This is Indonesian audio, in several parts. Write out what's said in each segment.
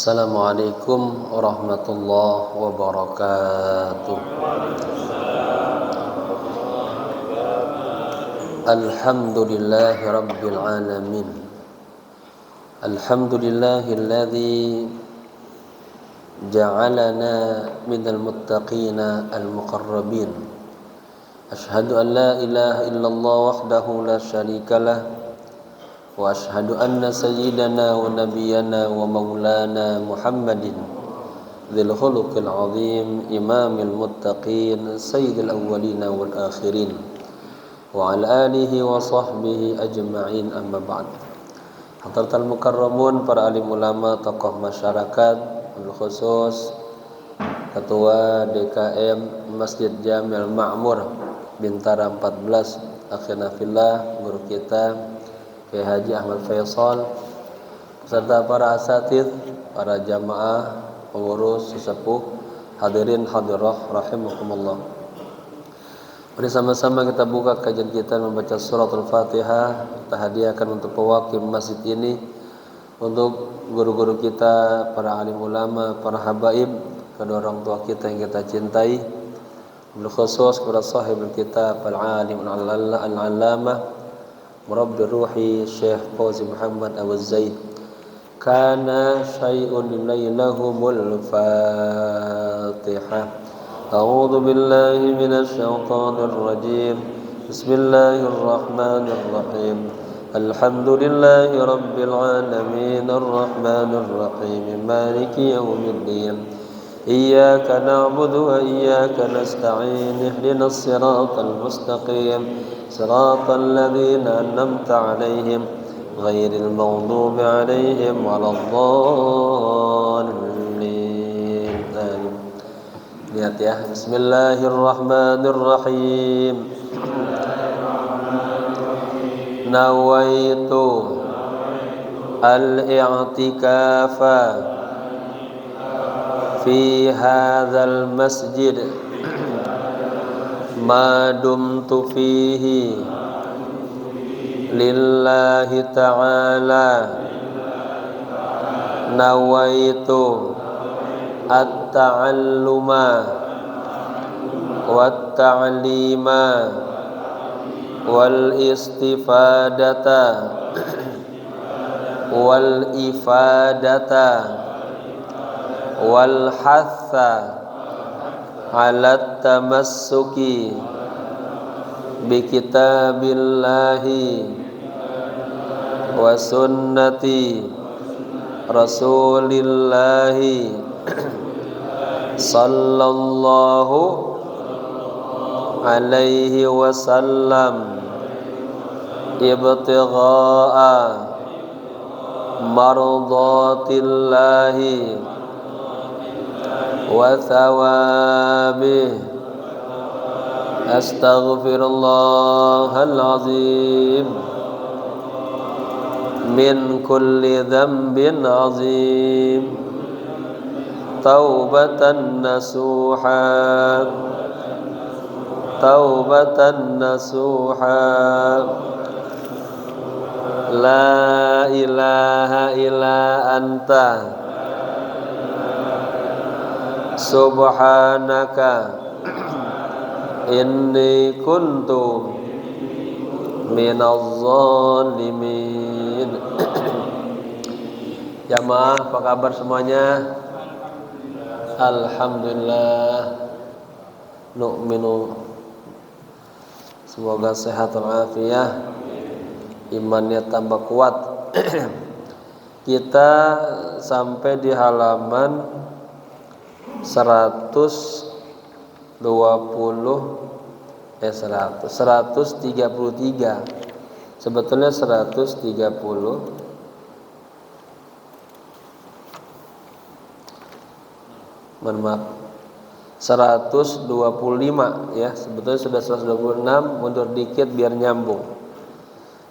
Assalamualaikum warahmatullahi wabarakatuh. Alhamdulillahi rabbil alamin. Alhamdulillahilladzi ja'alana minal muttaqina al-muqarrabin. Ashhadu an la ilaha illallah wahdahu la syarikalah wa ashhadu anna sayyidana wa nabiyyana wa maulana Muhammadin dzil khuluqil azim imamil muttaqin sayyidil awwalina wal akhirin wa ala alihi wa sahbihi ajma'in, amma ba'd. Hadratal mukarramun, para alim ulama, tokoh masyarakat, bil khusus Ketua DKM Masjid Jamil Ma'mur Bintara 14, akhirna fillah, guru kita Kiai Haji Ahmad Faisal, beserta para asatidz, para jamaah, pengurus, sesepuh, hadirin hadirah rahimakumullah. Mari sama-sama kita buka kajian kita membaca surat Al-Fatihah. Kita hadiahkan untuk pewakil masjid ini, untuk guru-guru kita, para alim ulama, para habaib, kedua orang tua kita yang kita cintai, bil khusus kepada sahibul kitab al-alim al-allamah Murabbi ruhi Syekh Fauzi Muhammad Abu Zaid. Kana syai'un lailahumul Fatihah. A'udzu billahi minasy syaithanir rajim. Bismillahirrahmanirrahim. Alhamdulillahi rabbil alamin arrahmanir rahim maliki yaumiddin. Iyyaka na'budu wa iyyaka nasta'in. Ihdinas siratal mustaqim. صراط الذين أنعمت عليهم غير المغضوب عليهم ولا الضالين. Lihat ya, Bismillahirrahmanirrahim. Nawaitu al-i'tikafa fi hadzal masjid ma dumtu fihi lillahi ta'ala. Nawaitu at-ta'alluma wat-ta'lima wal istifadata wal ifadata wal hatha ala tamassuki bi kitabillahi wa sunnati rasulillahi sallallahu alaihi wasallam ibtigha'a mardatillahi wa thawabih. Astaghfirullahal azim min kulli dhanbin azim taubatan nasuha taubatan nasuha. La ilaha illa anta subhanaka inni kuntu minaz zalimin. Jamaah, apa kabar semuanya? Alhamdulillah, nu'minu, semoga sehat walafiat, imannya tambah kuat. Kita sampai di halaman 133. Sebetulnya 130. Mohon maaf, 125 ya. Sebetulnya sudah 126, mundur dikit biar nyambung.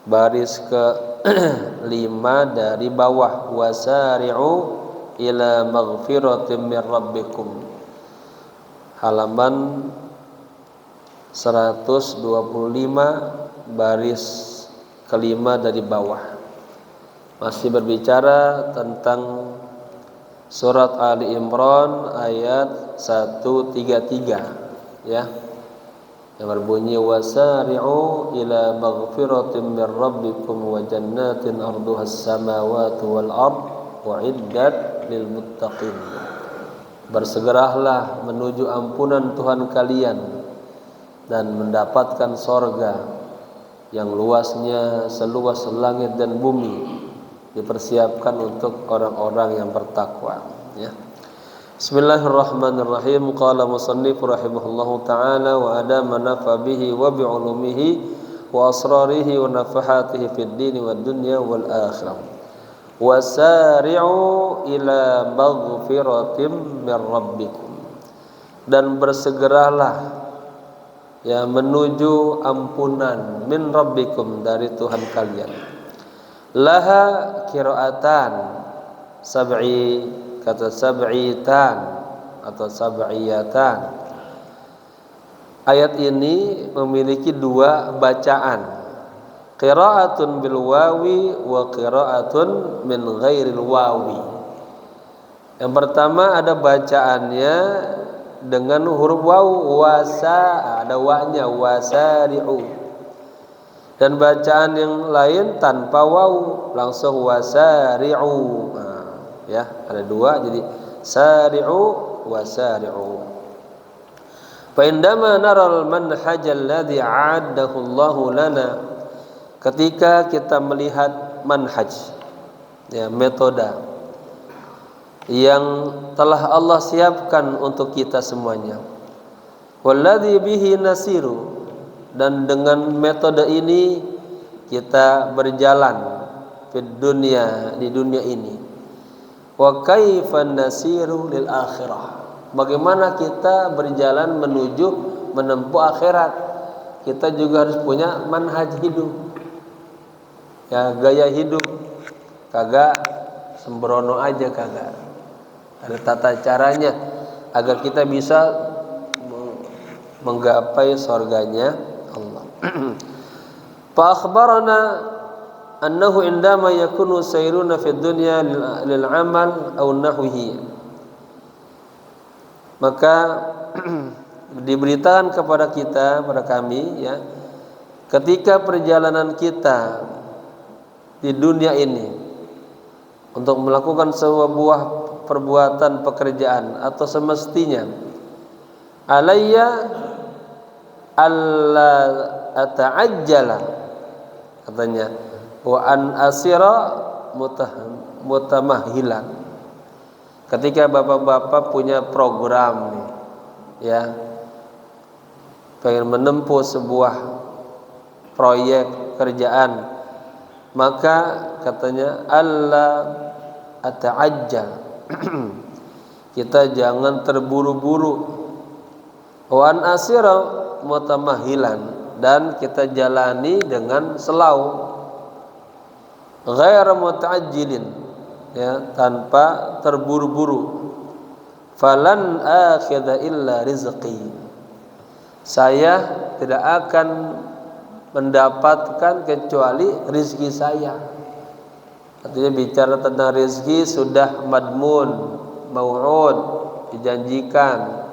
Baris ke 5 dari bawah, wasari'u ila maghfiratin min rabbikum. Halaman 125 baris kelima dari bawah. Masih berbicara tentang Surat Ali Imran ayat 133 ya. Yang berbunyi wasari'u ila maghfiratin min rabbikum wa jannatin arduhas samawati wal ard uiddat lil muttaqin. Bersegeralah menuju ampunan Tuhan kalian dan mendapatkan sorga yang luasnya seluas langit dan bumi, dipersiapkan untuk orang-orang yang bertakwa ya. Bismillahirrahmanirrahim. Qala musannif rahimahullahu ta'ala wa adama nafa bihi wa bi'ulumihi wa asrarihi wa nafahatihi fid dini wad dunya wal akhirah. Wasari'u ila maghfiratin min rabbikum, dan bersegeralah ya menuju ampunan min rabbikum, dari Tuhan kalian. Laha qiraatan sab'i, kata sab'itan atau sab'iyatan. Ayat ini memiliki dua bacaan, qiraatun bil wawi wa qiraatun min ghairil wawi. Yang pertama ada bacaannya dengan huruf waw, wasa, ada wa-nya, wasari'u. Dan bacaan yang lain tanpa waw, langsung wasari'u. Ya, ada dua, jadi sari'u wasari'u. Fa indama naral manhaj alladhi a'addahu Allahu lana, ketika kita melihat manhaj ya, metode yang telah Allah siapkan untuk kita semuanya, walladzi bihi nasiru, dan dengan metode ini kita berjalan fid dunya, di dunia ini. Wa kaifan nasiru lil akhirah, bagaimana kita berjalan menuju menempuh akhirat. Kita juga harus punya manhaj hidup ya, gaya hidup, kagak sembrono aja, kagak ada tata caranya agar kita bisa menggapai surganya Allah. Fa akhbarana annahu indama yakunu sayruna fid dunya lil amal aw nahwihi, maka diberitakan kepada kita, pada kami ya, ketika perjalanan kita di dunia ini untuk melakukan sebuah buah perbuatan pekerjaan atau semestinya, alayya alla ata'ajjala, katanya, wa an asira mutamahilan. Ketika bapak-bapak punya program nih ya, pengen menempuh sebuah proyek kerjaan, maka katanya alla ata'ajjal, kita jangan terburu-buru. Wa an asira mutamahilan, dan kita jalani dengan selau, ghair muta'ajjilin ya, tanpa terburu-buru. Falan akhidha illa rizqi, saya tidak akan mendapatkan kecuali rizki saya. Artinya bicara tentang rizki sudah madmun, mau'ud, dijanjikan,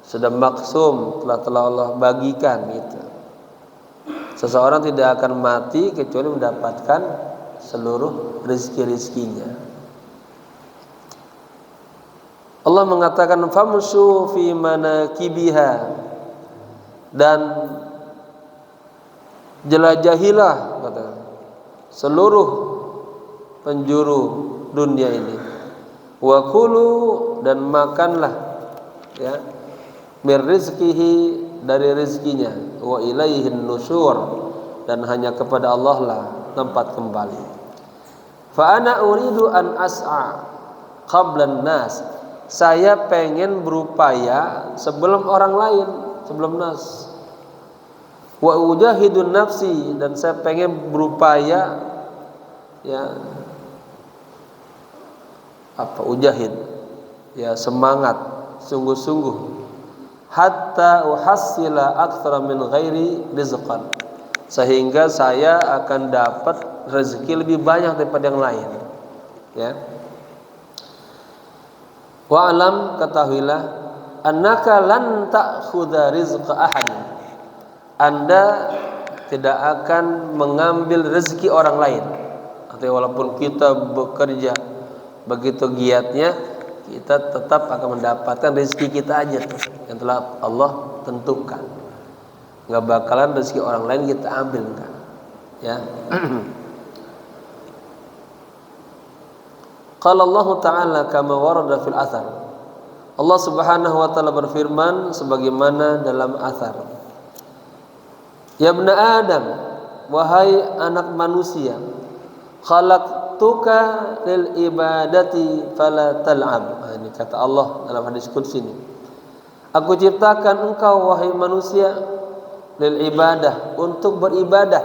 sudah maksum, telah Allah bagikan gitu. Seseorang tidak akan mati kecuali mendapatkan seluruh rizki-rizkinya. Allah mengatakan famsu fi manakibiha, dan jelajahilah kata seluruh penjuru dunia ini. Wa kulu, dan makanlah ya, mir rizkihi, dari rizkinya. Wa ilaihin nusyur, dan hanya kepada Allah lah tempat kembali. Fa ana uridu an as'a qablan nas, saya pengen berupaya sebelum orang lain, sebelum nas. Wa ujahidun nafsi, dan saya pengen berupaya ya, apa ujahid ya, semangat sungguh-sungguh, hatta uhassila aktsara min ghairi rizqan, sehingga saya akan dapat rezeki lebih banyak daripada yang lain ya. Wa'lam, ketahuilah, annaka lan ta'khudha rizqa ahadin. Anda tidak akan mengambil rezeki orang lain. Artinya walaupun kita bekerja begitu giatnya, kita tetap akan mendapatkan rezeki kita aja tuh, yang telah Allah tentukan. Nggak bakalan rezeki orang lain kita ambil, enggak. Ya. Qala Allah Ta'ala kama warada fil athar. Allah Subhanahu wa taala berfirman sebagaimana dalam athar. Ya ibna Adam, wahai anak manusia, khalaqtuka lil ibadati fala tal'ab. Ini kata Allah dalam hadis qudsi ini. Aku ciptakan engkau wahai manusia lil ibadah, untuk beribadah.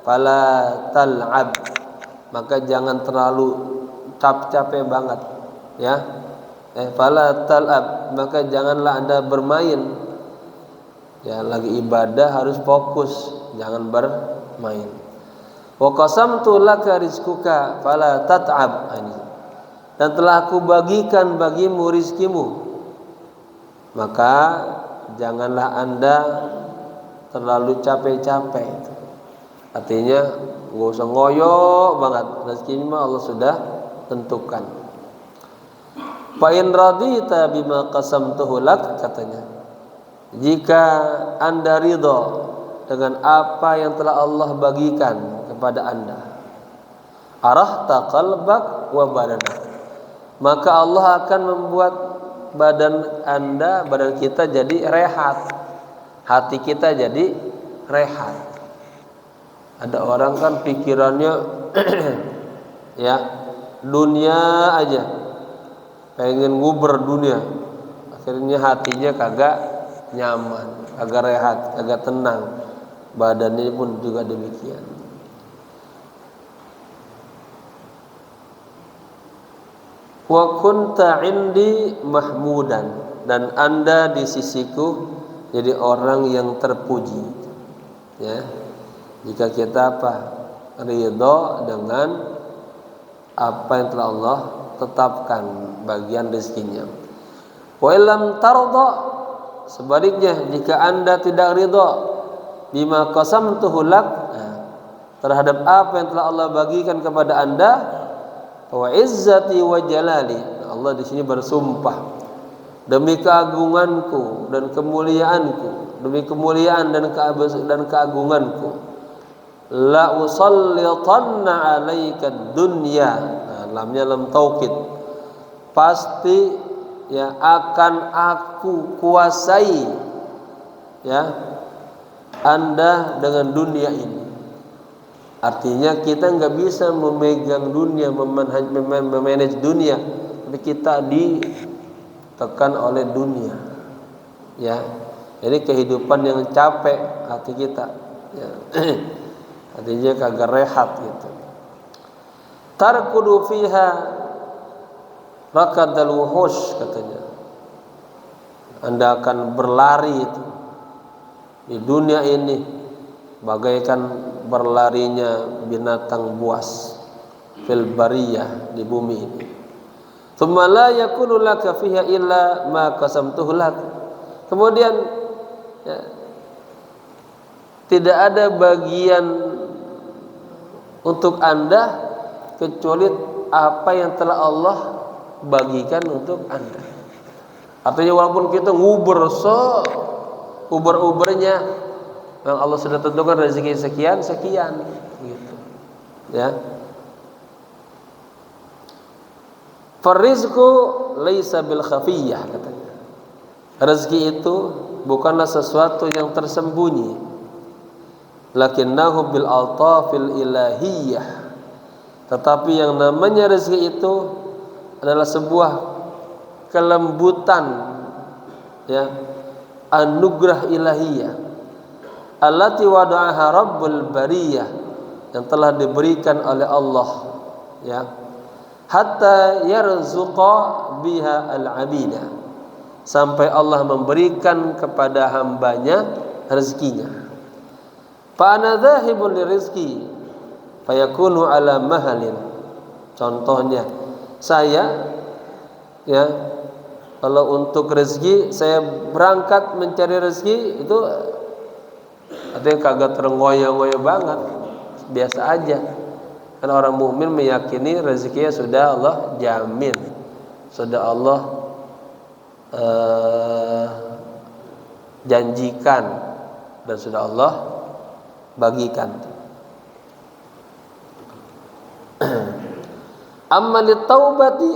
Fala tal'ab, maka jangan terlalu capek banget, ya. Fala tal'ab, maka janganlah Anda bermain. Ya, lagi ibadah harus fokus, jangan bermain. Wa qasamtu laka rizquka fala tat'ab. Dan telah aku bagikan bagimu rizkimu, maka janganlah Anda terlalu capek-capek. Artinya nggak usah ngoyo banget, rezekinya Allah sudah tentukan. Fa in radita bima qasamtuhu lak, katanya, jika Anda ridha dengan apa yang telah Allah bagikan kepada Anda, arahta qalbak wa badanak, maka Allah akan membuat badan Anda, badan kita jadi rehat, hati kita jadi rehat. Ada orang kan pikirannya ya dunia aja, pengen nguber dunia, akhirnya hatinya kagak nyaman, kagak rehat, kagak tenang, badannya pun juga demikian. Wa kunta indi mahmudan, dan Anda di sisiku jadi orang yang terpuji. Ya, jika kita ridho dengan apa yang telah Allah tetapkan bagian rezekinya. Wa illam tarda, sebaliknya jika Anda tidak ridha bima qasamtuhu lak, terhadap apa yang telah Allah bagikan kepada Anda, wa izzati wa jalali, Allah di sini bersumpah, demi keagunganku dan kemuliaanku, demi kemuliaan dan keagunganku, la usallitanna 'alaika dunya. Lamnya lam taukid, pasti ya akan aku kuasai ya Anda dengan dunia ini. Artinya kita nggak bisa memegang dunia, memanage dunia, tapi kita ditekan oleh dunia. Ya, jadi kehidupan yang capek hati kita. Ya. Artinya kagak rehat gitu. Tarkudu fiha rakadal wuhush, katanya. Anda akan berlari itu di dunia ini bagaikan berlarinya binatang buas fil bariyah, di bumi ini. Tsumma la yakunu laka fiha illa ma qasamtuhu lak. Kemudian ya, tidak ada bagian untuk Anda kecuali apa yang telah Allah bagikan untuk Anda. Artinya walaupun kita uber-ubernya, yang Allah sudah tentukan rezeki sekian gitu. Ya. Farizqu laisa bil khafiyah, katanya. Rezeki itu bukanlah sesuatu yang tersembunyi, lakinnahu bil altafil ilahiyah. Tetapi yang namanya rezeki itu adalah sebuah kelembutan, ya, anugerah ilahiyah, allati wada'aha rabbul bariyah, yang telah diberikan oleh Allah, ya, hatta yarzuqa biha al-abida, sampai Allah memberikan kepada hambanya rezekinya. Fa ana dzahibun lirizqi fayakunu ala mahalin. Contohnya, saya ya Kalau untuk rezeki, saya berangkat mencari rezeki itu artinya kagak terengoyo-ngoyo banget, biasa aja. Karena orang mukmin meyakini rezekinya sudah Allah jamin, sudah Allah janjikan, dan sudah Allah bagikan. Amma litaubati,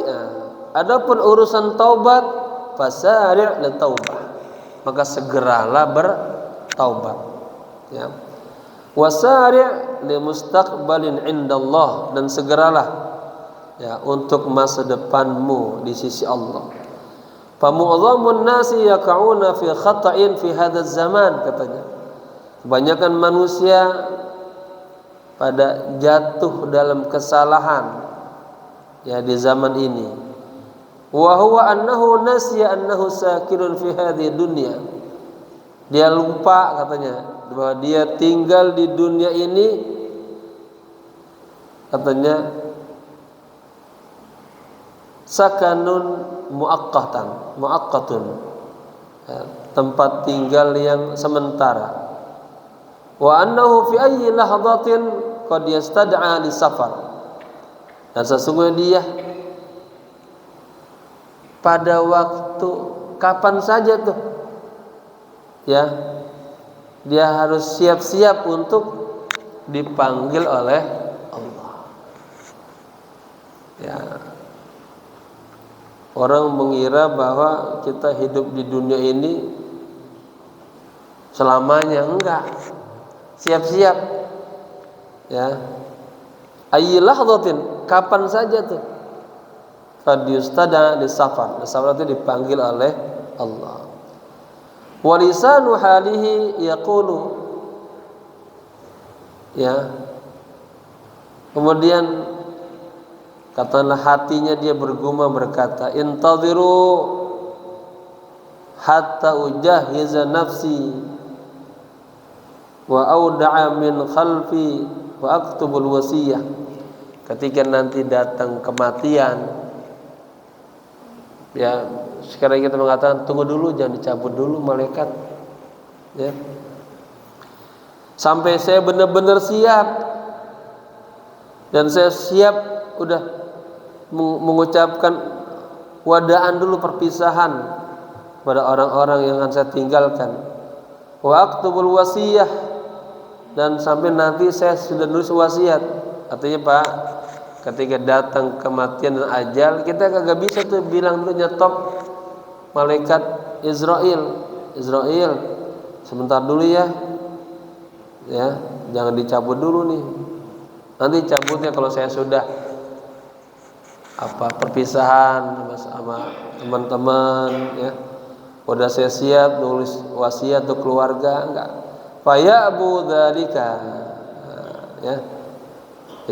adapun urusan taubat, fasari' litaubah, maka segeralah bertaubat, ya. Wasari' limustaqbalin indallah, dan segeralah, ya, untuk masa depanmu di sisi Allah. Famu'adhamun nasi yaqa'una fi khata'in fi hadzal zaman, katanya. Kebanyakan manusia pada jatuh dalam kesalahan, ya, di zaman ini. Wa huwa annahu nasiya annahu sakinun fi hadhihi dunya. Dia lupa, katanya, bahwa dia tinggal di dunia ini, katanya, sakanun muaqqatun, ya, tempat tinggal yang sementara. Wa annahu fi ayyi lahdatin qad yastad'a li safar, dan sesungguhnya dia pada waktu kapan saja tuh, ya, dia harus siap-siap untuk dipanggil oleh Allah, ya. Orang mengira bahwa kita hidup di dunia ini selamanya, enggak. Siap-siap, ya. Ayyilah dhatin, kapan saja tuh. Qad yustada li safar, safar itu dipanggil oleh Allah. Wa lisanu halihi yaqulu, ya. Kemudian katakanlah hatinya dia bergumam berkata, intadhiru hatta ujahiza nafsi wa auda'a min khalfi wa aktubul wasiyah. Ketika nanti datang kematian, ya, sekarang kita mengatakan tunggu dulu, jangan dicabut dulu malaikat, ya, sampai saya benar-benar siap, dan saya siap udah mengucapkan wadaan dulu, perpisahan pada orang-orang yang akan saya tinggalkan. Wa aktubul wasiyah, dan sampai nanti saya sudah nulis wasiat. Artinya, Pak, ketika datang kematian dan ajal, kita kagak bisa tuh bilang dulu, nyetop malaikat Israel, sebentar dulu ya, jangan dicabut dulu nih. Nanti cabutnya kalau saya sudah perpisahan sama teman-teman, ya, udah saya siap nulis wasiat untuk keluarga, enggak. Fayabu dzalika, ya,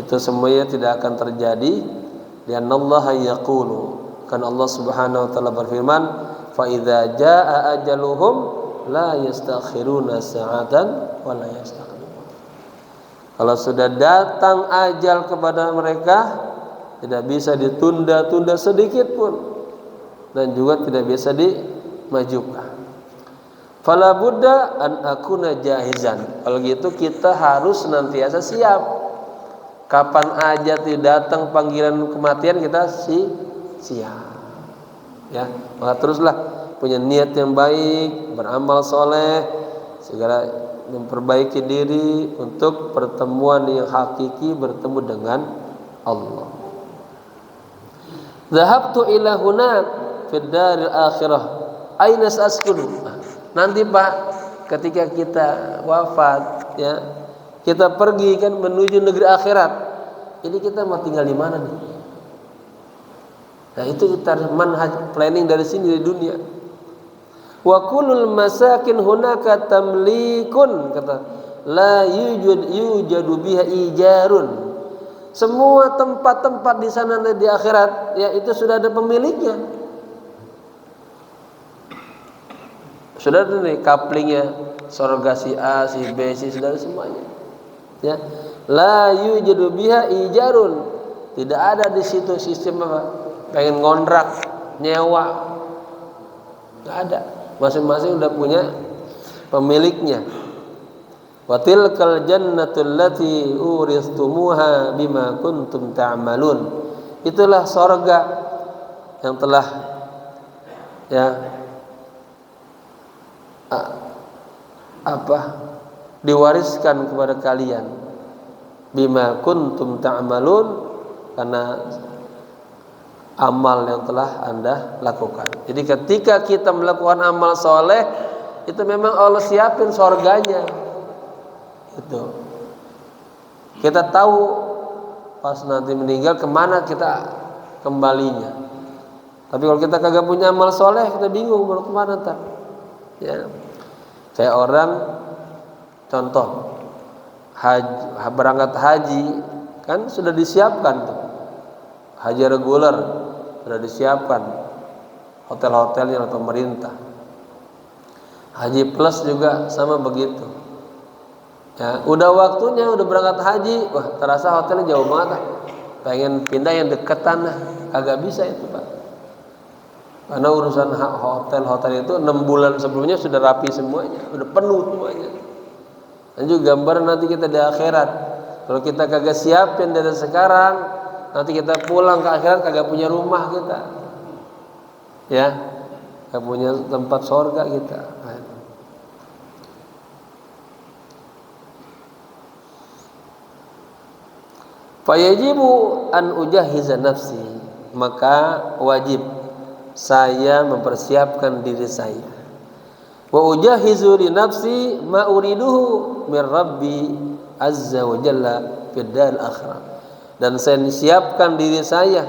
itu semuanya tidak akan terjadi. Liannallaha yaqulu, kan Allah Subhanahu wa taala berfirman, fa idza jaa ajaluhum la yastakhiruna sa'atan wa la yastaqdimun. Kalau sudah datang ajal kepada mereka, tidak bisa ditunda-tunda sedikit pun, dan juga tidak bisa dimajukan. Fala budda an akuna jahizan. Kalau gitu kita harus senantiasa siap. Kapan aja datang panggilan kematian, kita siap. Ya, maka teruslah punya niat yang baik, beramal soleh, segera memperbaiki diri untuk pertemuan yang hakiki, bertemu dengan Allah. Zahabtu ila hunak fid daril akhirah aina askunu. Nanti, Pak, ketika kita wafat, ya, kita pergi kan menuju negeri akhirat. Ini kita mau tinggal di mana nih? Nah, itu kita manhaj planning dari sini, di dunia. Wa kullul masakin hunaka tamlikun, kata la yujadu biha ijarun. Semua tempat-tempat di sana di akhirat, ya, itu sudah ada pemiliknya. Sudah ada nih kaplingnya, surga si A, si B, si sudah semuanya. Ya, la yujadu biha ijarun. Tidak ada di situ sistem apa? Pengen ngontrak, nyewa, Nggak ada. Masing-masing udah punya pemiliknya. Wa tilkal jannatul lati uristumuha bima kuntum ta'malun. Itulah sorga yang telah ya diwariskan kepada kalian bima kuntum ta'malun, karena amal yang telah Anda lakukan. Jadi ketika kita melakukan amal soleh, itu memang Allah siapin sorganya. Itu kita tahu pas nanti meninggal kemana kita kembalinya. Tapi kalau kita kagak punya amal soleh, kita bingung mau kemana ntar. Ya, kayak orang contoh berangkat haji kan sudah disiapkan tuh, haji reguler sudah disiapkan hotel-hotelnya oleh pemerintah. Haji plus juga sama begitu. Ya, udah waktunya udah berangkat haji, wah terasa hotelnya jauh banget, pengen pindah yang deketan, kagak bisa itu Pak. Karena urusan hotel itu 6 bulan sebelumnya sudah rapi semuanya, udah penuh semuanya. Dan juga gambar nanti kita di akhirat. Kalau kita kagak siapin dari sekarang, nanti kita pulang ke akhirat kagak punya rumah kita. Ya, kagak punya tempat surga kita. Fayajibu an ujahiza nafsi, maka wajib saya mempersiapkan diri saya. Wa ujahizu li nafsi ma uriduhu min Rabbi azza wa jalla fid dar akhirah. Dan saya siapkan diri saya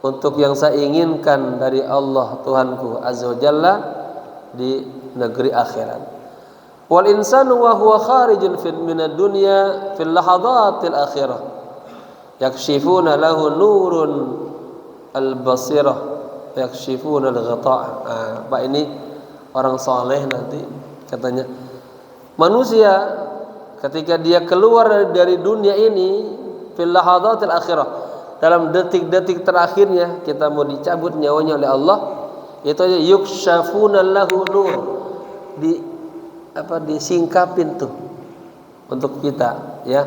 untuk yang saya inginkan dari Allah Tuhanku azza wa jalla di negeri akhirat. Wal insanu wa huwa kharijun min ad-dunya fil lahadatil akhirah yakshifuna lahu nurun al-basirah yakshifuna al-ghata'. Pak ini orang soleh nanti katanya, manusia ketika dia keluar dari dunia ini fil lahadatil akhirah, dalam detik-detik terakhirnya kita mau dicabut nyawanya oleh Allah, itu aja yukshafuna lahu nur, disingkapin tuh untuk kita ya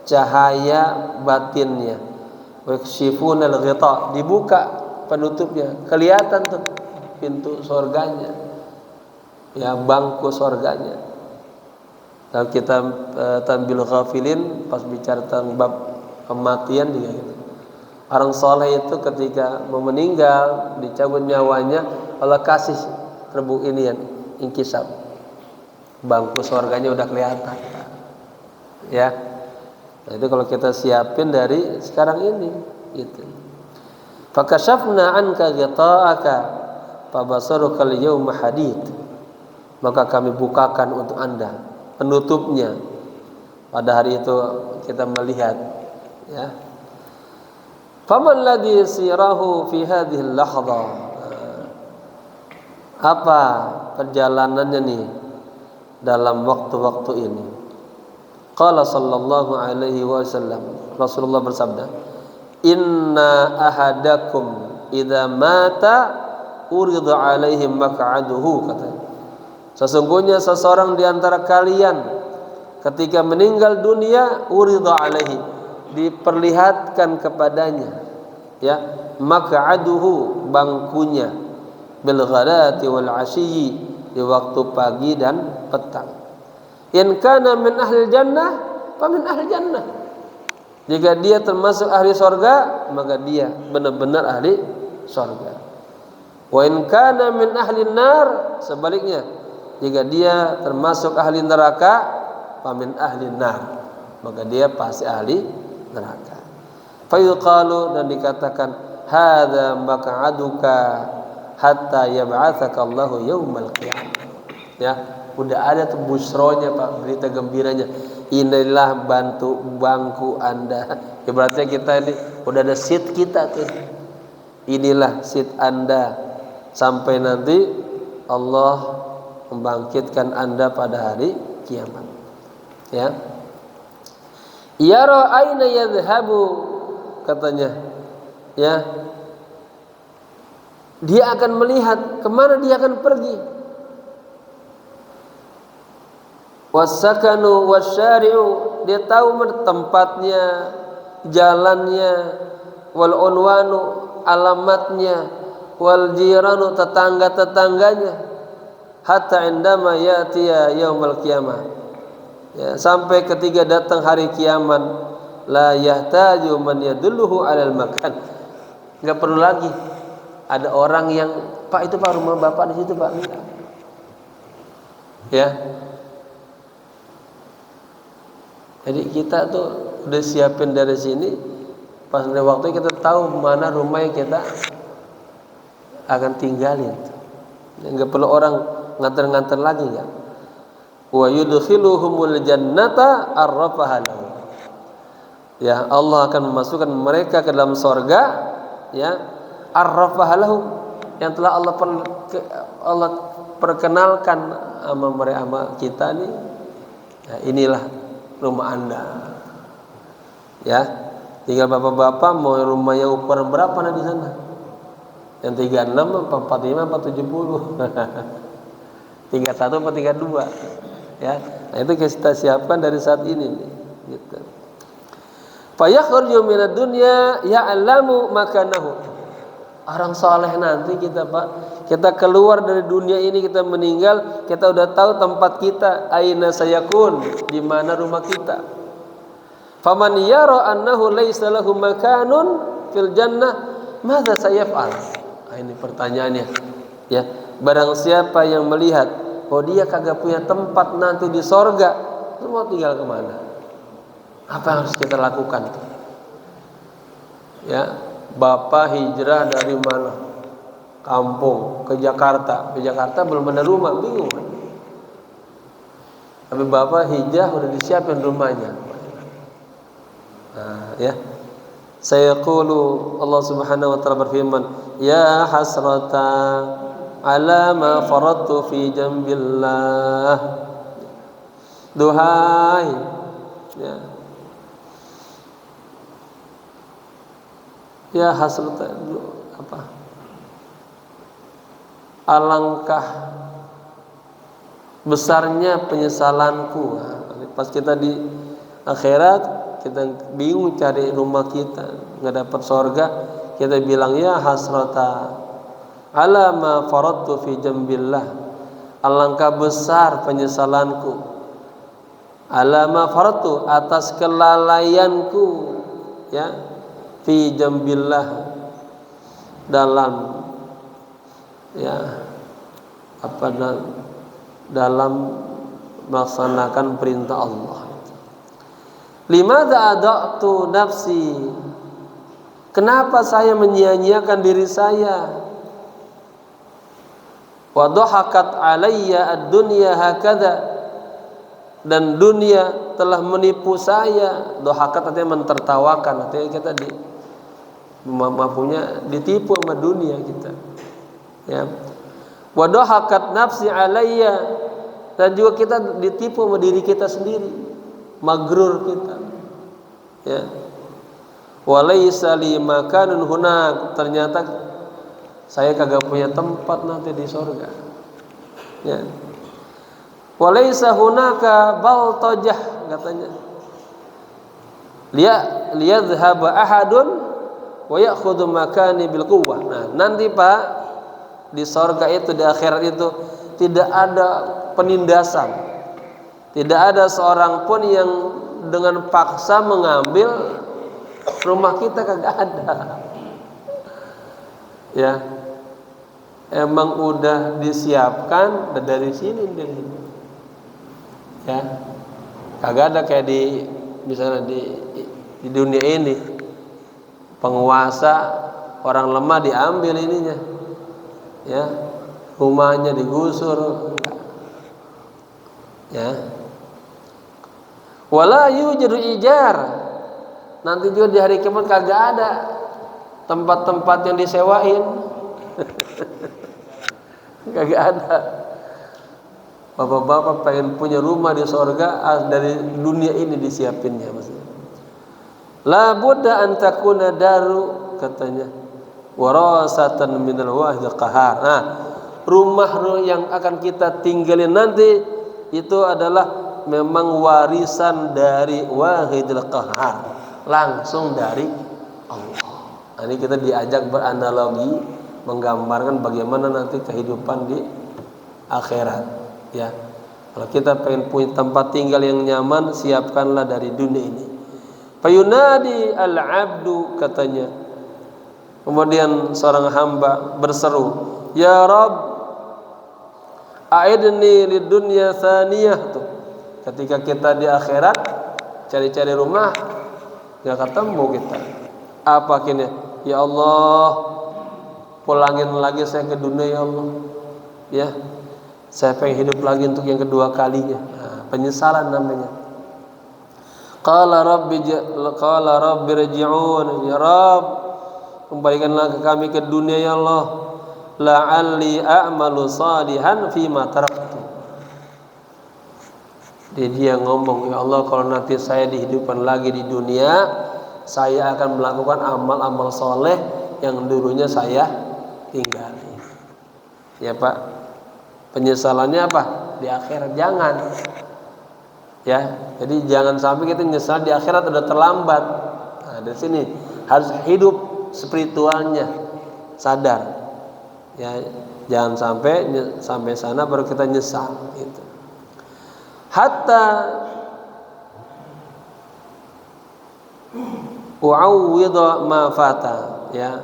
cahaya batinnya, yakshifuna al-ghita', dibuka penutupnya, kelihatan tuh pintu surganya, ya bangku surganya. Kalau kita Tanbihul Ghafilin pas bicara tentang bab kematian juga gitu. Orang soleh itu ketika mau meninggal dicabut nyawanya, Allah kasih rebuk ini yang inkisab, bangku surganya udah kelihatan ya. Nah, itu kalau kita siapin dari sekarang ini gitu. Fakashafna anka ghita'aka fabasaruka al-yawma hadid, maka kami bukakan untuk Anda penutupnya. Pada hari itu kita melihat ya. Faman ladzi sirahu fi hadhihi al-lahdha, apa perjalanannya nih dalam waktu-waktu ini. Qala sallallahu alaihi wasallam, Rasulullah bersabda, inna ahadakum idza mata urida alaihi maq'aduhu, katanya, sesungguhnya seseorang di antara kalian ketika meninggal dunia urida alaihi, diperlihatkan kepadanya ya maq'aduhu, bangkunya, bil ghadati wal 'ashyi, di waktu pagi dan petang. In kana min ahli jannah fa min ahli jannah, jika dia termasuk ahli surga maka dia benar-benar ahli surga. Wa in kana min ahli nar, sebaliknya jika dia termasuk ahli neraka fa min ahli nar, maka dia pasti ahli neraka. Fa yuqalu, dan dikatakan, hadza maq'aduka hatta yab'atsaka Allahu yaumal qiyamah. Ya, udah ada tuh busronya Pak, berita gembiranya. Inilah bangku Anda. Ibaratnya kita ini udah ada seat kita tuh. Inilah seat Anda sampai nanti Allah membangkitkan Anda pada hari kiamat. Ya. Yara aina yadhhabu, katanya. Ya. Dia akan melihat kemana dia akan pergi. Wasakanu wasyari'u, dia tahu tempatnya, jalannya, wal unwanu, alamatnya, wal jiranu, tetangga-tetangganya, hatta indama ya'tiya yaumul qiyamah, ya, sampai ketika datang hari kiamat, la yahtaju man yadulluhu alal makan. Enggak perlu lagi ada orang yang, Pak itu Pak rumah Bapak di situ Pak. Ya. Jadi kita tuh udah siapin dari sini, pas ada waktu kita tahu mana rumah yang kita akan tinggalin. Enggak perlu orang nganter-nganter lagi kan. Wa yudkhiluhumul jannata arrafaha lahum. Ya, Allah akan memasukkan mereka ke dalam surga, ya, arrafaha lahum, yang telah Allah perkenalkan sama mereka, sama kita nih. Ya, inilah rumah Anda. Ya, tinggal bapak-bapak mau rumah yang ukuran berapa di sana? Yang 36 apa 45 apa 70? 31 apa 32? Ya, nah itu kita siapkan dari saat ini nih, gitu. Fa yakhruju minad dunya ya'lamu makanahu. Orang soleh nanti kita Pak, kita keluar dari dunia ini, kita meninggal, kita udah tahu tempat kita, aina sayakun, di mana rumah kita. Faman yara annahu laisa lahu makanun fil jannah, madza sayaf'al? Nah, ini pertanyaannya. Ya, barang siapa yang melihat bahwa dia kagak punya tempat nanti di sorga, itu mau tinggal kemana? Apa yang harus kita lakukan? Ya, Bapak hijrah dari mana? Kampung ke Jakarta. Ke Jakarta belum ada rumah, bingung kan? Tapi Bapak hijrah udah disiapin rumahnya. Nah, ya. Sayaqulu, Allah Subhanahu wa taala berfirman, ya hasrata ala ma faradtu fi jambillah. Duhai, ya. Ya hasrata, apa? Alangkah besarnya penyesalanku. Pas kita di akhirat, kita bingung cari rumah kita, nggak dapat surga, kita bilang ya hasrata ala ma faradtu fi jambillah. Alangkah besar penyesalanku, ala ma faradtu, atas kelalaianku, ya, fi jambillah, dalam, ya, apa, dalam melaksanakan perintah Allah. Limadza adatu nafsi, kenapa saya menyia-nyiakan diri saya? Wa dhahakat alayya ad-dunya hakadha, dan dunia telah menipu saya. Dhahakat artinya mentertawakan, artinya kita mampunya ditipu sama dunia kita. Ya. Wa dhahakat nafsi alayya, dan juga kita ditipu sama diri kita sendiri, magrur kita. Ya. Wa laisa li makanun hunak, ternyata saya kagak punya tempat nanti di surga. Ya. Wa laisa hunaka baltajah, katanya. Liyadhhaba ahadun wa ya'khudhu makani bil quwwah. Nah, nanti Pak, di surga itu, di akhirat itu tidak ada penindasan. Tidak ada seorang pun yang dengan paksa mengambil rumah kita, kagak ada. Ya. Emang udah disiapkan dari sini. Ya. Kagak ada kayak di misalnya di dunia ini penguasa, orang lemah diambil ininya. Ya. Rumahnya digusur. Ya. Wala yujadu ijar. Nanti juga di hari kiamat kagak ada tempat-tempat yang disewain. Kagak ada. Bapak-bapak pengen punya rumah di surga, dari dunia ini disiapinnya maksudnya. La budda an takuna daru, katanya. warasatan minal wahidil qahar. Nah, rumah yang akan kita tinggalin nanti itu adalah memang warisan dari wahidil qahar, langsung dari Allah. Nah, ini kita diajak beranalogi menggambarkan bagaimana nanti kehidupan di akhirat, ya. Kalau kita pengen punya tempat tinggal yang nyaman, siapkanlah dari dunia ini. Fayunadi al-abdu, katanya. Kemudian seorang hamba berseru, ya Rabb, a'idni lid dunya thaniyah. Tuh. Ketika kita di akhirat cari-cari rumah enggak ketemu kita. Apa kini? Ya Allah, pulangin lagi saya ke dunia ya Allah. Ya. Saya pengen hidup lagi untuk yang kedua kalinya. Nah, penyesalan namanya. Qala rabbi rji'un, ya Rabb, kembalikanlah kami ke dunia ya Allah. La'alli a'malu salihan fima taraktu. Dia ngomong, ya Allah, kalau nanti saya dihidupkan lagi di dunia, saya akan melakukan amal-amal soleh yang dulunya saya tinggali. Ya Pak. Penyesalannya apa? Di akhirat, jangan. Ya, jadi jangan sampai kita nyesal di akhirat udah terlambat. Nah, dari sini harus hidup spiritualnya, sadar. Ya, jangan sampai sana baru kita nyesal gitu. Hatta u'awwidha ma fata, ya.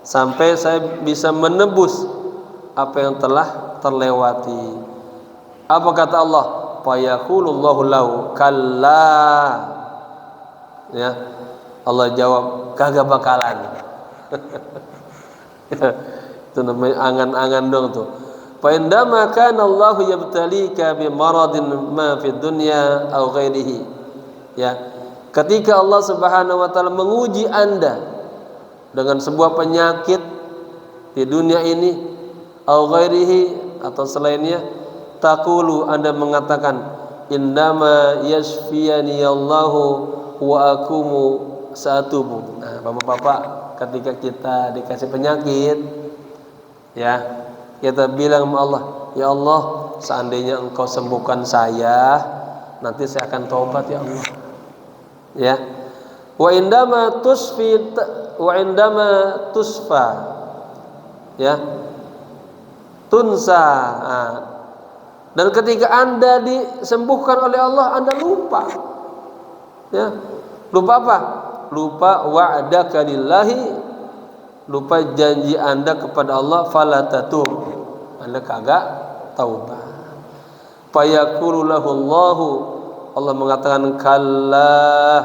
Sampai saya bisa menebus apa yang telah terlewati. Apa kata Allah? Fayaqulullahu lahu kalla. Ya. Allah jawab, kagak bakalan. Itu namanya angan-angan dong tuh. Fa indama kana Allahu yabtalika bi maradin ma fid dunya aw ghairihi. Ya. Ketika Allah Subhanahu wa taala menguji Anda dengan sebuah penyakit di dunia ini aw ghairihi atau selainnya, taqulu, Anda mengatakan, indama yashfiyani Allahu wa akumu sa'atubu. Nah, Bapak-bapak, ketika kita dikasih penyakit, ya, kita bilang sama Allah, ya Allah, seandainya Engkau sembuhkan saya, nanti saya akan taubat ya Allah. Ya. Wa indama tusfa, ya, tunsa. Nah, dan ketika Anda disembuhkan oleh Allah, Anda lupa. Ya. Lupa apa? Lupa wa'daka lillahi, lupa janji Anda kepada Allah, fala tatub. Anda kagak taubat. Fayaqulu lahu Allahu, Allah mengatakan kallah.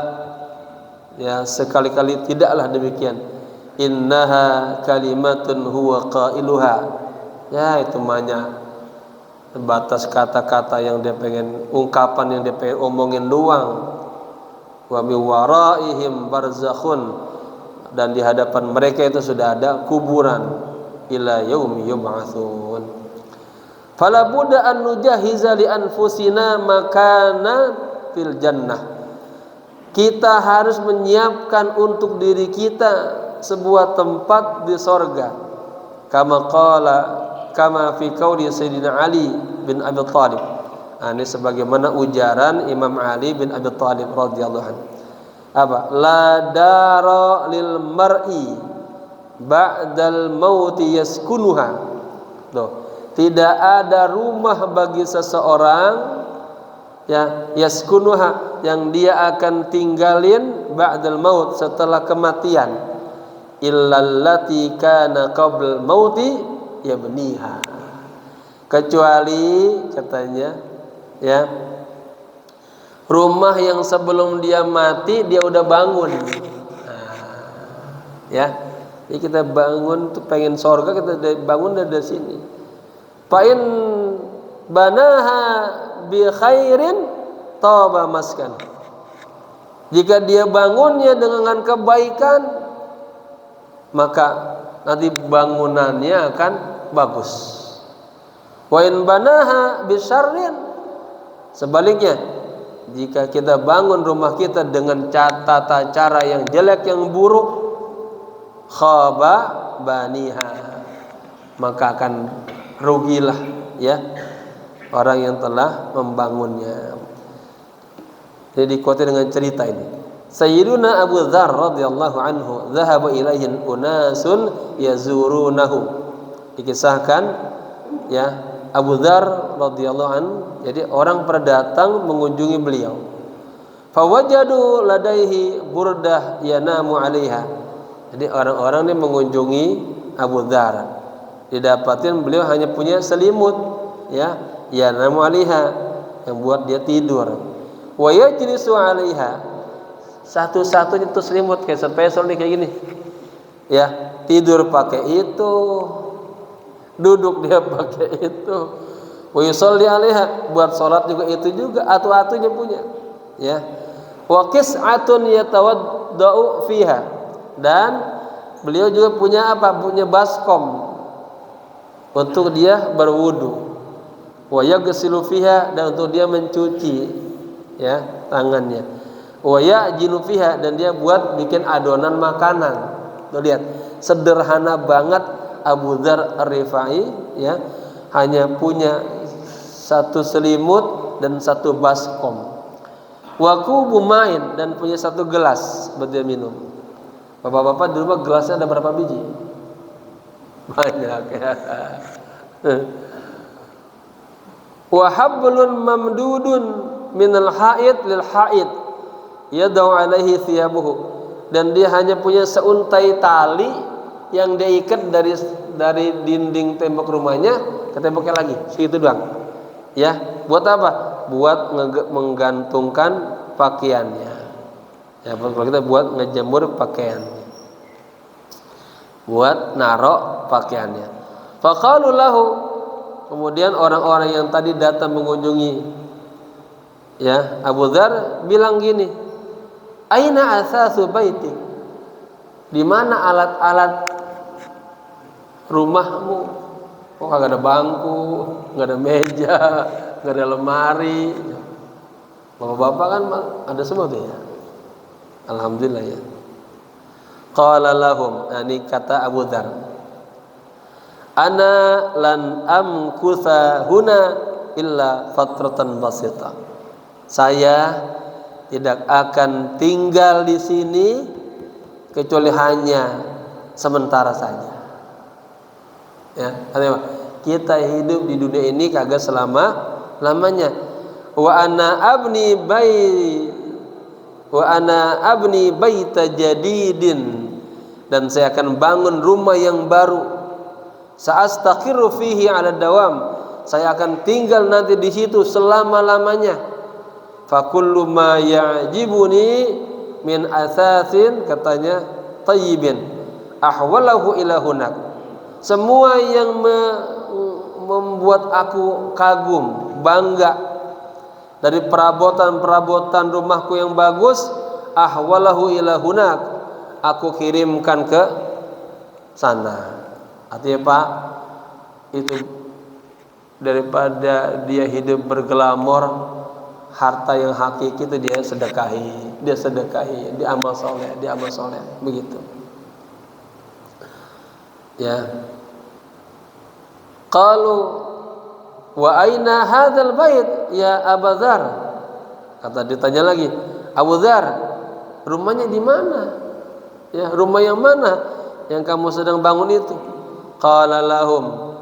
Ya, sekali-kali tidaklah demikian. Innaha kalimatun huwa qailuha. Ya, itu banyak batas kata-kata yang dia pengen, ungkapan yang dia pengen omongin doang. Wa mi waraihim barzakhun, dan di hadapan mereka itu sudah ada kuburan, ila yaumi yub'atsun. Fala budda an nujahiza li anfusina makana fil jannah. Kita harus menyiapkan untuk diri kita sebuah tempat di sorga. Kama fi qauli Sayyidina Ali bin Abi Thalib. Nah, ini sebagaimana ujaran Imam Ali bin Abi Thalib radhiyallahu anhu. Apa? La dara lil mar'i ba'dal mauti yaskunuha. Tuh. Tidak ada rumah bagi seseorang, ya, yaskunuha, yang dia akan tinggalin ba'dal maut, setelah kematian, illallati kana qabl mauti yabniha, kecuali, katanya, ya, rumah yang sebelum dia mati dia udah bangun. Ya, jadi kita bangun tuh pengen sorga, kita bangun dari sini. Fa'in banaha bi khairin taba maskan. Jika dia bangunnya dengan kebaikan, maka nanti bangunannya akan bagus. Wa in banaha bi syarrin, sebaliknya, jika kita bangun rumah kita dengan tata cara yang jelek, yang buruk, khaba baniha, maka akan rugilah ya orang yang telah membangunnya. Jadi dikuatkan dengan cerita ini. Sayyiduna Abu Dzar radhiyallahu anhu dhahaba ilaihi unasun yazurunahu. Dikisahkan ya Abu Dzar radhiyallahu anhu, jadi orang pada datang mengunjungi beliau. Fawajadu ladaihi burdah yanamu 'alaiha. Jadi orang-orang ini mengunjungi Abu Dzar. Didapatin beliau hanya punya selimut ya, yanamu 'alaiha, yang buat dia tidur. Wa yajlisu 'alaiha. Satu-satunya itu selimut kayak spesial nih kayak gini. Ya, tidur pakai itu, duduk dia pakai itu. Wa yusalli 'alaiha, buat salat juga itu juga, atu-atunya punya. Ya. Wa qis'atun yatawaddau fiha. Dan beliau juga punya apa? Punya baskom untuk dia berwudu. Wa yaghsilu fiha, dan untuk dia mencuci ya tangannya. Wa ya'jilu fiha, dan dia buat bikin adonan makanan. Tuh lihat, sederhana banget Abu Dzar Ar-Rifai ya, hanya punya satu selimut dan satu baskom. Wa kubu main, dan punya satu gelas buat dia minum. Bapak-bapak di rumah gelasnya ada berapa biji? Banyak ya. Wa hablun mamdudun minal haid lil haid yadau alaihi thiyabuhu, dan dia hanya punya seuntai tali yang dia ikat dari dinding tembok rumahnya ke temboknya lagi, segitu doang ya. Buat apa? Buat menggantungkan pakaiannya ya, kalau kita buat ngejemur pakaiannya, buat narok pakaiannya. Faqalu lahu, kemudian orang-orang yang tadi datang mengunjungi ya Abu Dzar bilang gini, aina asasu baiti, di mana alat-alat rumahmu? Kok kagak ada bangku, nggak ada meja, nggak ada lemari. Bapak-bapak kan ada semua tuh ya. Alhamdulillah ya. Qala lahum, ini kata Abu Dzar, ana lan amkutha huna illa fatratan basita. Saya tidak akan tinggal di sini kecuali hanya sementara saja. Ya, artinya kita hidup di dunia ini kagak selama-lamanya. Wa ana abni baita jadidin, dan saya akan bangun rumah yang baru. Sa'astaqiru fihi 'ala dawam, saya akan tinggal nanti di situ selama-lamanya. Fakullu ma ya'jibuni min asasin, katanya tayyibin ahwalahu ila hunak, semua yang membuat aku kagum, bangga dari perabotan-perabotan rumahku yang bagus, ahwalahu ila hunak, aku kirimkan ke sana. Artinya Pak, itu daripada dia hidup berglamor, harta yang hakiki itu dia sedekahi, dia amal soleh, begitu. Ya. Qalu wa aina hadzal bait ya Abu Dzar? Kata ditanya lagi, Abu Dzar, rumahnya di mana? Ya, rumah yang mana yang kamu sedang bangun itu? Qala lahum,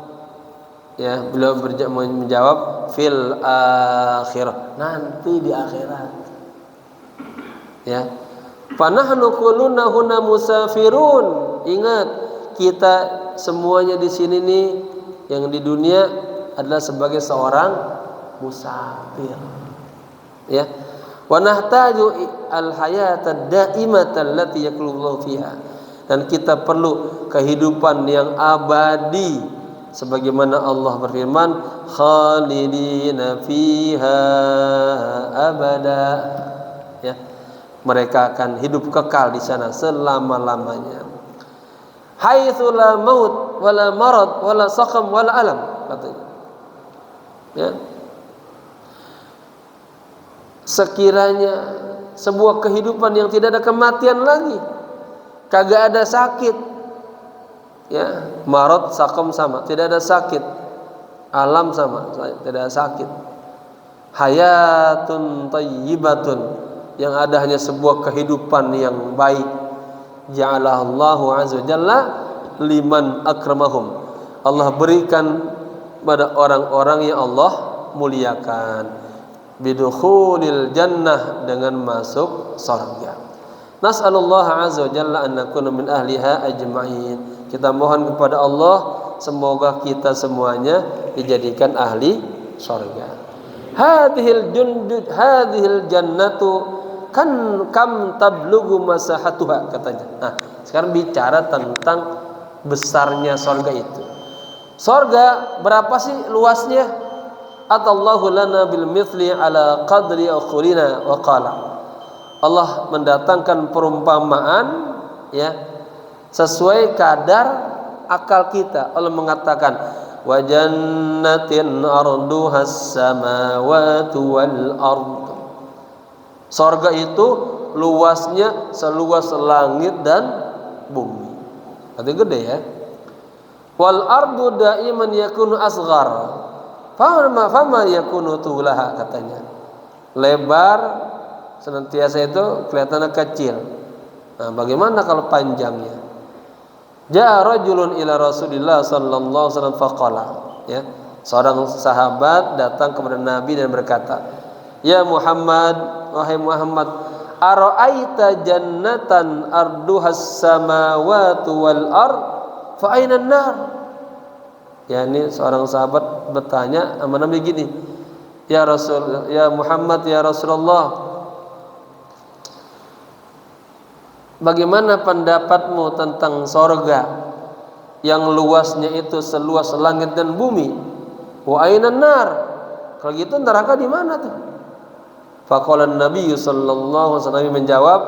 ya beliau menjawab, fil akhirah, nanti di akhirat. Ya, fanahnu kulluna huna musafirun. Ingat, kita semuanya di sini nih yang di dunia adalah sebagai seorang musafir. Ya, wa nahtaju al hayata daimatan allati yakulullahu fiha, dan kita perlu kehidupan yang abadi sebagaimana Allah berfirman, khalidina fiha abada. Ya, mereka akan hidup kekal di sana selama-lamanya. Haitsu la maut wala marad wala saqam wala alam, katanya. Ya. Sekiranya sebuah kehidupan yang tidak ada kematian lagi, kagak ada sakit, Ya, marad, sakom sama, tidak ada sakit. Alam sama, tidak ada sakit. Hayatun thayyibatun, yang ada hanya sebuah kehidupan yang baik. Ja'alallahu azza jalla liman akramahum, Allah berikan pada orang-orang yang Allah muliakan. Bidukhulil jannah, dengan masuk surga. Nas'alullah azza wa jalla an nakuna min ahliha ajma'in. Kita mohon kepada Allah semoga kita semuanya dijadikan ahli surga. Hadhil jannatu kan kam tablughu masahatuha, katanya. Nah, sekarang bicara tentang besarnya surga itu. Surga berapa sih luasnya? Atallahu lana bil mithli ala qadri akhurina wa qala. Allah mendatangkan perumpamaan, ya, sesuai kadar akal kita. Allah mengatakan wa jannatin arduhas samawati wal ard. Surga itu luasnya seluas langit dan bumi. Artinya gede, ya. Wal ardu daiman yakunu asghar. Fama yakunu tulaha, katanya. Lebar senantiasa itu kelihatannya kecil. Nah, bagaimana kalau panjangnya? Ja'a rajulun ila Rasulillah sallallahu alaihi wasallam faqala, ya. Seorang sahabat datang kepada Nabi dan berkata, "Ya Muhammad, wahai Muhammad, ara'aita jannatan arduhas samawati wal ard fa aina an-nar?" Ya, ini seorang sahabat bertanya sama Nabi gini, "Ya Rasul, ya Muhammad, ya Rasulullah, bagaimana pendapatmu tentang surga yang luasnya itu seluas langit dan bumi? Wa aina an-nar? Kalau gitu neraka di mana tuh?" Faqala Nabi sallallahu alaihi wasallam menjawab,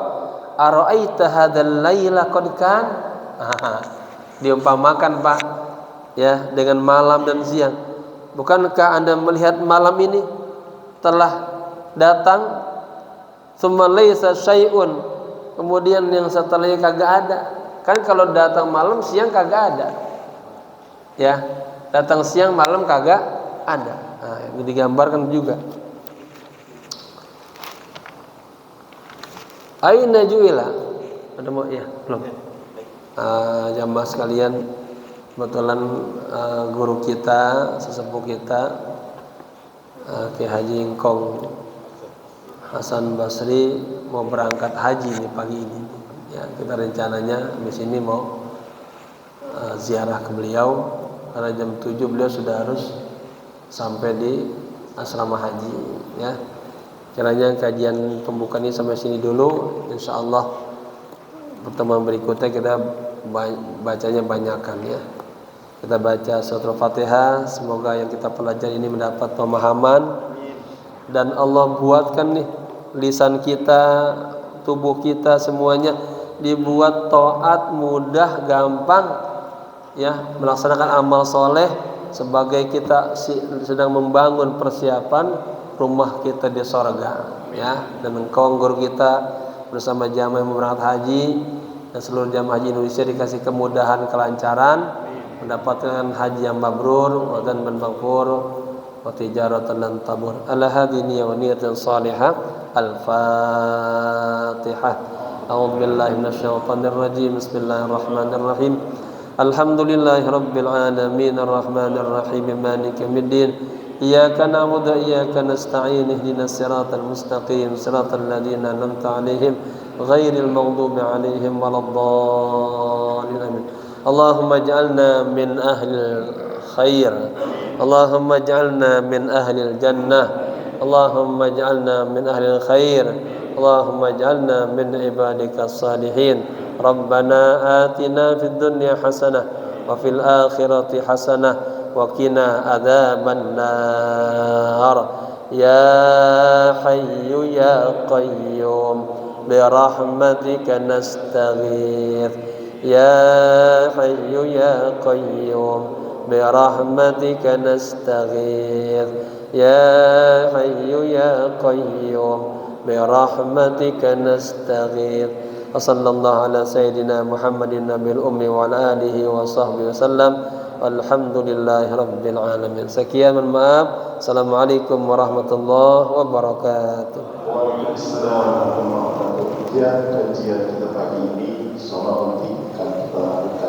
"Ara'aita hadzal laila qad kan?" Diumpamakan, Pak, ya, dengan malam dan siang. Bukankah Anda melihat malam ini telah datang, tsumma laisa syai'un, kemudian yang setelahnya kagak ada. Kan kalau datang malam, siang kagak ada. Ya, datang siang, malam kagak ada. Nah, ini digambarkan juga. Aina ju'ila? Ada mau? Ya, belum. Jamaah sekalian, kebetulan guru kita, sesepuh kita, Ki Haji Engkong Hasan Basri mau berangkat haji nih pagi ini. Ya, kita rencananya habis ini mau ziarah ke beliau, karena jam 7 beliau sudah harus sampai di asrama haji, ya. Kiranya kajian pembuka ini sampai sini dulu. Insyaallah pertemuan berikutnya kita bacanya banyakan, ya. Kita baca surah Fatihah, semoga yang kita pelajari ini mendapat pemahaman, dan Allah buatkan nih lisan kita, tubuh kita semuanya dibuat taat, mudah, gampang, ya, melaksanakan amal soleh sebagai kita sedang membangun persiapan rumah kita di surga, ya. Dan engkau guru kita bersama jamaah yang berangkat haji dan seluruh jamaah haji Indonesia dikasih kemudahan, kelancaran, mendapatkan haji yang mabrur dan maghfur wa tijaratan lan tabur. Ala hadhihi wa niyatan salihah. Al-Fatihah. A'udzu billahi minasyaitonir rajim. Bismillahirrahmanirrahim. Alhamdulillahi rabbil alamin arrahmanir rahim maliki yaumiddin. Iyyaka na'budu wa iyyaka nasta'in ihdinas siratal mustaqim siratal ladzina an'amta 'alaihim ghairil maghdubi 'alaihim waladdallin. Amin. Allahumma ij'alna min ahlil khair. Allahumma ij'alna min ahlil jannah. Allahumma ij'alna min ahlil khair. Allahumma ij'alna min ibadika salihin. Rabbana atina fid dunya hasanah wa fil akhirati hasanah wa qina adzaban nar. Ya hayyu ya qayyum bi rahmatika nastaghith. Ya hayyu ya qayyum bi rahmatika nastaghith. Ya hayyu ya qayyum bi rahmatika nastaghith. Wa sallallahu ala sayyidina Muhammadin nabiyil ummi wa ala alihi wa sahbihi wasallam. Alhamdulillahi rabbil alamin. Sekian, mohon maaf. Assalamualaikum warahmatullahi wabarakatuh. Waalaikumsalam warahmatullahi wabarakatuh. Kajian kita pagi ini, sholat nanti akan kita